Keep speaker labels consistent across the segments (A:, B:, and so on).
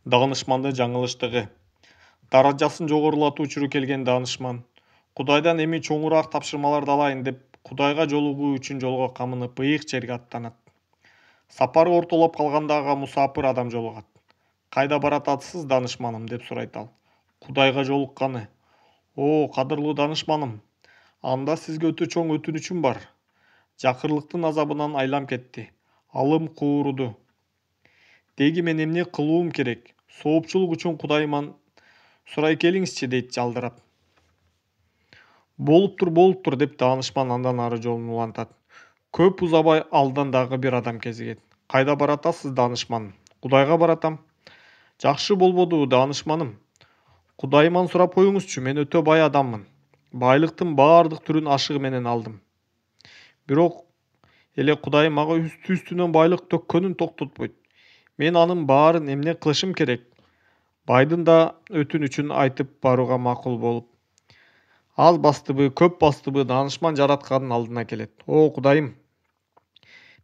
A: Даанышманды жаңылыштыгы. Даражасын жогорулатуучу келген даанышман Кудайдан эми чоңураак тапшырмаларды алайын деп Кудайга жолугуу үчүн жолго камынып ыйык жерге аттанат. Сапары ортолоп калганда ага мусапыр адам жолугат. Кайда баратасыз, даанышманым, деп сурайт ал. Кудайга жолукканы. О, кадырлуу даанышманым, анда сизге өтө чоң өтүнүчүм бар. Жакырлыктын азабынан айлам кетти. Алым кууруду. Деги мен эмне кылуум керек? Соопчулук үчүн Кудайыман сурай келиңизчи, дейт жалдырап. Болуп тур, деп даанышман андан ары жолун улантат. Көп узабай алдан дагы бир адам кезигет. Кайда баратасыз, даанышманым? Кудайга баратам. Жакшы болбоду, даанышманым? Кудайыман сурап коюңузчу, мен өтө бай адаммын. Байлыктын баардык түрүн ашыгы менен алдым. Бирок эле Кудайым мага үстүнөн байлык төккөнүн токтотпойт. Мен анын баарын эмне кылышым керек? Байдын да өтүнүчүн айтып барууга макул болуп. Аз бастыбы, көп бастыбы, даанышман жараткандын алдына келет. О, Кудайым,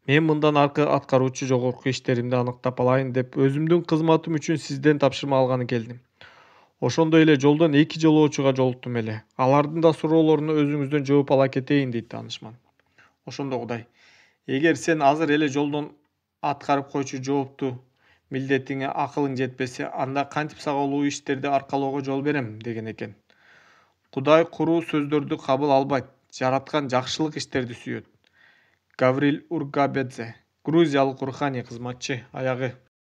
A: мен мындан аркы аткаруучу жогорку иштеримди аныктап алайын деп өзүмдүн кызматым үчүн сизден тапшырма алганы келдим. Ошондой эле жолдон 2 жолоочуга жолуктум эле. Алардын да суроолоруна өзүңүздөн жооп ала кетейин, дейт даанышман. Ошондо Кудай: эгер сен азыр эле жолдон аткарып койчу жоопту милдетиңе акылың жетпесе, анда кантип сага улуу иштерди аркалоого жол берем, деген экен. Кудай куруу сөздөрдү кабыл албайт, жараткан жакшылык иштерди сүйөт. Гаврил Ургабедзе, грузиялык руханий кызматчы. Аягы.